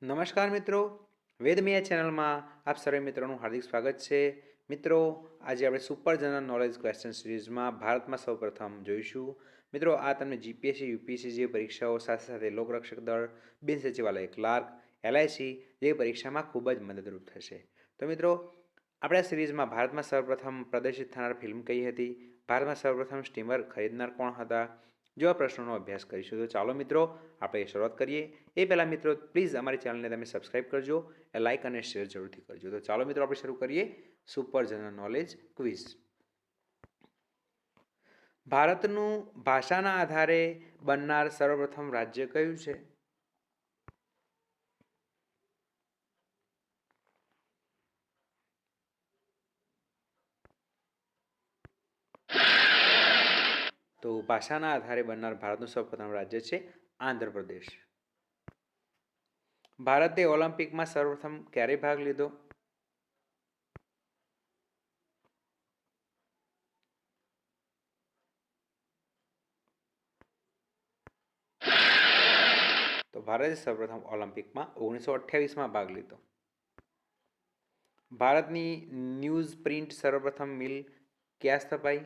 નમસ્કાર મિત્રો, વેદમિયા ચેનલમાં આપ સર્વે મિત્રોનું હાર્દિક સ્વાગત છે. મિત્રો, આજે આપણે સુપર જનરલ નોલેજ ક્વેશ્ચન સિરીઝમાં ભારતમાં સૌપ્રથમ જોઈશું. મિત્રો, આ તમને જીપીએસસી યુપીએસસી જેવી પરીક્ષાઓ સાથે સાથે લોકરક્ષક દળ, બિન સચિવાલય ક્લાર્ક, એલઆઈસી જેવી પરીક્ષામાં ખૂબ જ મદદરૂપ થશે. તો મિત્રો, આપણે આ સિરીઝમાં ભારતમાં સૌપ્રથમ પ્રદર્શિત થનાર ફિલ્મ કઈ હતી, ભારતમાં સૌપ્રથમ સ્ટીમર ખરીદનાર કોણ હતા જેવા પ્રશ્નોનો અભ્યાસ કરીશું. તો ચાલો મિત્રો, આપણે શરૂઆત કરીએ. એ પહેલાં મિત્રો, પ્લીઝ અમારી ચેનલને તમે સબસ્ક્રાઈબ કરજો, લાઇક અને શેર જરૂરથી કરજો. તો ચાલો મિત્રો, આપણે શરૂ કરીએ સુપર જનરલ નોલેજ ક્વિઝ. ભારતનું ભાષાના આધારે બનનાર સર્વપ્રથમ રાજ્ય કયું છે? તો ભાષાના આધારે બનનાર ભારતનું સૌપ્રથમ રાજ્ય છે આંધ્રપ્રદેશ. ભારતે ઓલિમ્પિકમાં સર્વપ્રથમ ક્યારે ભાગ લીધો? તો ભારતે સર્વપ્રથમ ઓલિમ્પિકમાં 1928માં ભાગ લીધો. ભારતની ન્યૂઝ પ્રિન્ટ સર્વપ્રથમ મિલ ક્યાં સ્થપાઈ?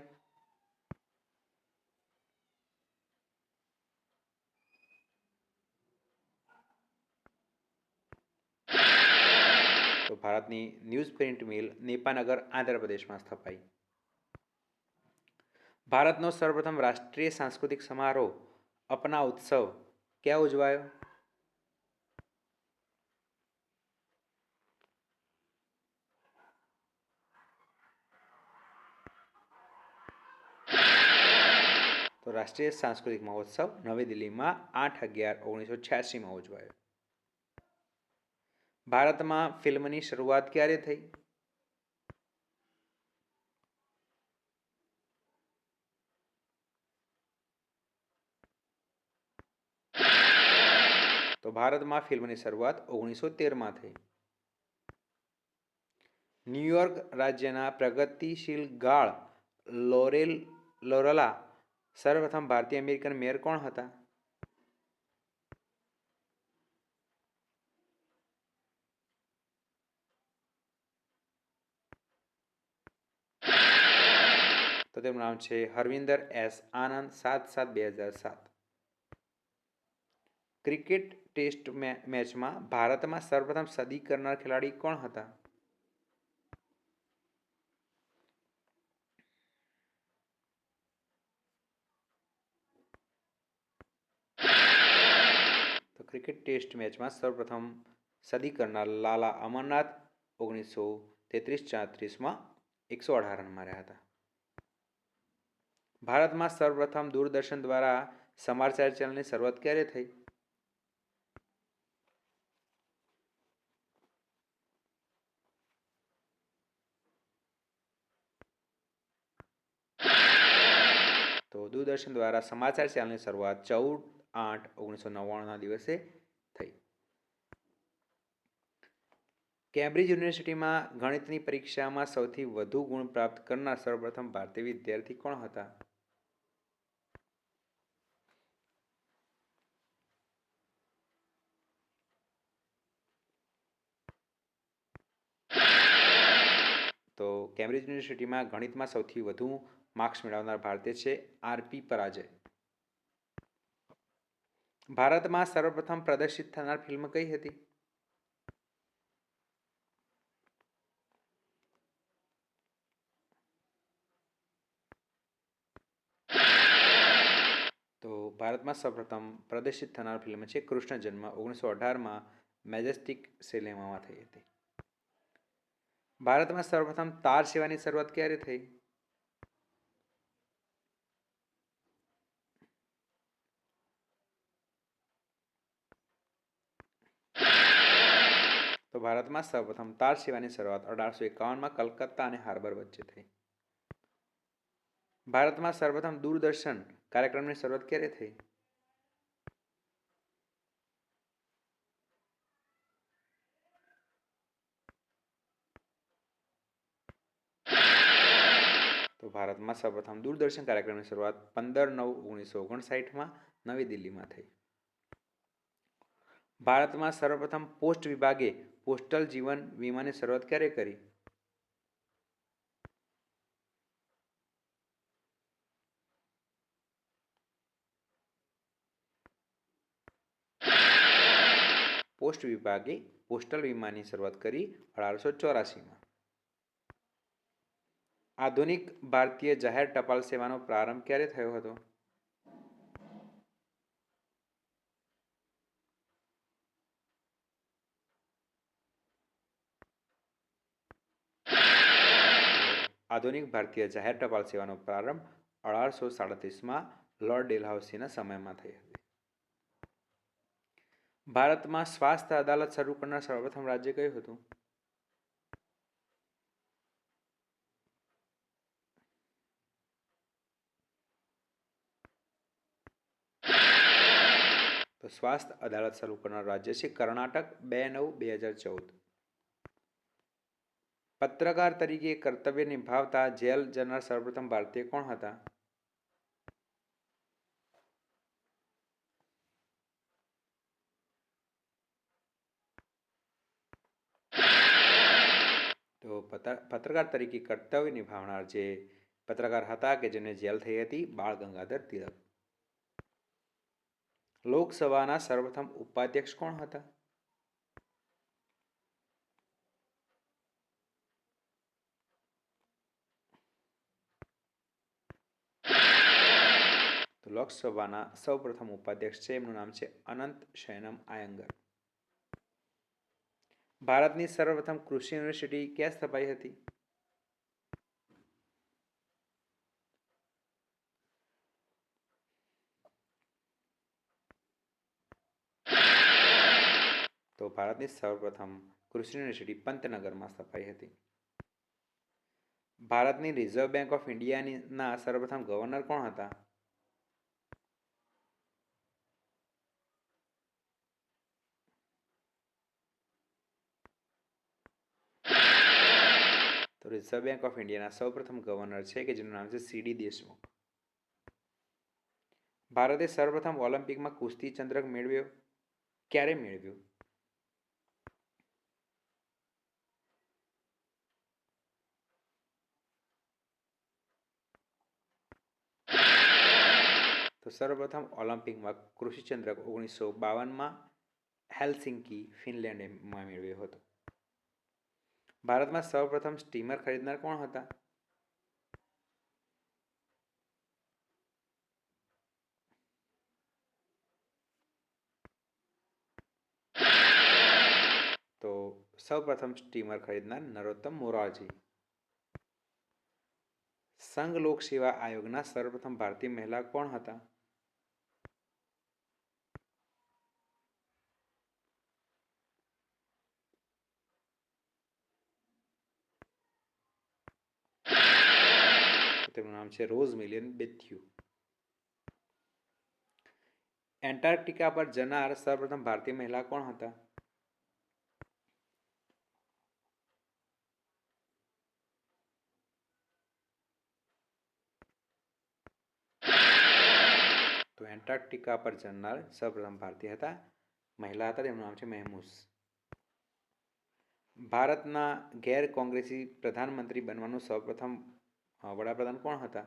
તો ભારતની ન્યૂઝ પ્રિન્ટ મિલ નેપાનગર આંધ્રપ્રદેશમાં સ્થપાઈ. ભારતનો સર્વપ્રથમ રાષ્ટ્રીય સાંસ્કૃતિક સમારોહ અપના ઉત્સવ ક્યાં ઉજવાયો? તો રાષ્ટ્રીય સાંસ્કૃતિક મહોત્સવ નવી દિલ્હીમાં 8/11/1986માં ઉજવાયો. ભારતમાં ફિલ્મની શરૂઆત ક્યારે થઈ? તો ભારતમાં ફિલ્મની શરૂઆત 1913માં થઈ. ન્યુયોર્ક રાજ્યના પ્રગતિશીલ ગાળ લોરેલા સર્વપ્રથમ ભારતીય અમેરિકન મેયર કોણ હતા? તો તેમનું નામ છે હરવિંદર એસ આનંદ, 7/7/2007. ક્રિકેટ ટેસ્ટ મેચમાં ભારતમાં સર્વપ્રથમ સદી કરનાર ખેલાડી કોણ હતા? તો ક્રિકેટ ટેસ્ટ મેચમાં સર્વપ્રથમ સદી કરનાર લાલા અમરનાથ 1933-34માં 118 રન માર્યા હતા. ભારતમાં સર્વપ્રથમ દૂરદર્શન દ્વારા સમાચાર ચેનલની શરૂઆત ક્યારે થઈ? તો દૂરદર્શન દ્વારા સમાચાર ચેનલની શરૂઆત 14/8/1999ના દિવસે થઈ. કેમ્બ્રિજ યુનિવર્સિટીમાં ગણિતની પરીક્ષામાં સૌથી વધુ ગુણ પ્રાપ્ત કરનાર સર્વપ્રથમ ભારતીય વિદ્યાર્થી કોણ હતા? તો કેમ્બ્રિજ યુનિવર્સિટીમાં ગણિતમાં સૌથી વધુ માર્ક્સ મેળવનાર ભારતીય છે આરપી પરાજય. ભારતમાં સર્વપ્રથમ પ્રદર્શિત થનાર ફિલ્મ કઈ હતી? તો ભારતમાં સૌપ્રથમ પ્રદર્શિત થનાર ફિલ્મ છે કૃષ્ણ જન્મ, 1918માં મેજેસ્ટિક સિનેમામાં થઈ હતી. ભારતમાં સર્વપ્રથમ તાર સેવાની શરૂઆત ક્યારે થઈ? તો ભારતમાં સૌપ્રથમ તાર સેવાની શરૂઆત 1851માં કલકત્તા અને હાર્બર વચ્ચે થઈ. ભારતમાં સર્વપ્રથમ દૂરદર્શન કાર્યક્રમની શરૂઆત ક્યારે થઈ? તો ભારતમાં સૌપ્રથમ દૂરદર્શન કાર્યક્રમની શરૂઆત 15/9/1959માં નવી દિલ્હીમાં થઈ. ભારતમાં સર્વપ્રથમ પોસ્ટ વિભાગે પોસ્ટલ જીવન વીમાની શરૂઆત ક્યારે કરી? પોસ્ટ વિભાગે પોસ્ટલ વીમાની શરૂઆત કરી 1884માં. આધુનિક ભારતીય જાહેર ટપાલ સેવાનો પ્રારંભ ક્યારે થયો હતો? આધુનિક ભારતીય જાહેર ટપાલ સેવાનો પ્રારંભ 1837માં લોર્ડ ડેલહાઉસીના સમયમાં થઈ હતી. ભારતમાં સ્વાસ્થ્ય અદાલત શરૂ કરનાર સર્વપ્રથમ રાજ્ય કયું હતું? તો સ્વાસ્થ્ય અદાલત શરૂ કરનાર રાજ્ય છે કર્ણાટક, 2/9/2014. પત્રકાર તરીકે કર્તવ્ય નિભાવતા જેલ જનાર સર્વપ્રથમ ભારતીય કોણ હતા? તો પત્રકાર તરીકે કર્તવ્ય નિભાવનાર જે પત્રકાર હતા કે જેને જેલ થઈ હતી, બાળ ગંગાધર તિલક. લોકસભાના સર્વપ્રથમ ઉપાધ્યક્ષ કોણ હતા? તો લોકસભાના સૌપ્રથમ ઉપાધ્યક્ષ છે, એમનું નામ છે અનંત શયનમ આયંગર. ભારતની સર્વપ્રથમ કૃષિ યુનિવર્સિટી ક્યાં સ્થપાઈ હતી? તો ભારતની સર્વપ્રથમ કૃષિ યુનિવર્સિટી પંતનગરમાં સ્થપાઈ હતી. ભારતની રિઝર્વ બેંક ઓફ ઇન્ડિયાના સર્વપ્રથમ ગવર્નર કોણ હતા? તો રિઝર્વ બેંક ઓફ ઇન્ડિયાના સૌપ્રથમ ગવર્નર છે કે જેનું નામ છે સીડી દેશમુખ. ભારતે સર્વપ્રથમ ઓલિમ્પિકમાં કુસ્તી ચંદ્રક મેળવ્યો ક્યારે મેળવ્યો? તો સર્વપ્રથમ ઓલિમ્પિકમાં કૃષિ ચંદ્રક 1952માં હેલસિંકી, ફિનલેન્ડમાં મેળવ્યો હતો. ભારતમાં સૌપ્રથમ સ્ટીમર ખરીદનાર કોણ હતા? તો સૌપ્રથમ સ્ટીમર ખરીદનાર નરોત્તમ મોરારજી. સંઘ લોક સેવા આયોગના સર્વપ્રથમ ભારતીય મહિલા કોણ હતા? તેમનું નામ છે રોઝમેલિન બેથ્યુ. એન્ટાર્કટિકા પર જનાર સર્વપ્રથમ ભારતીય મહિલા કોણ હતા? તો એન્ટાર્કટિકા પર જનાર સર્વપ્રથમ ભારતીય હતા, મહિલા હતા, તેમનું નામ છે મહેમૂસ. ભારતના ગેર કોંગ્રેસી પ્રધાનમંત્રી બનવાનું સૌપ્રથમ વડાપ્રધાન કોણ હતા?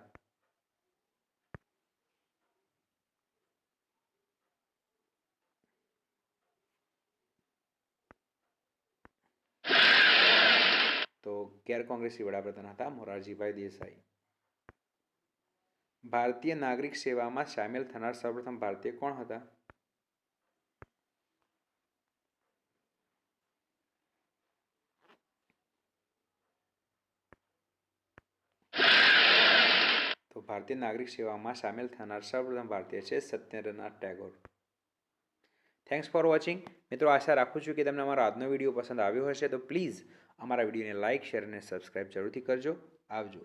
તો ગેર કોંગ્રેસી વડાપ્રધાન હતા મોરારજીભાઈ દેસાઈ. ભારતીય નાગરિક સેવામાં સામેલ થનાર સૌપ્રથમ ભારતીય કોણ હતા? તો ભારતીય નાગરિક સેવામાં સામેલ થનાર સૌપ્રથમ ભારતીય છે Satyendranath Tagore. Thanks for watching. મિત્રો, આશા રાખું છું કે તમને અમારો આજનો વિડીયો પસંદ આવ્યો હશે. તો પ્લીઝ અમારા વિડીયોને લાઇક, શેર અને સબસ્ક્રાઈબ જરૂરથી કરજો. આવજો.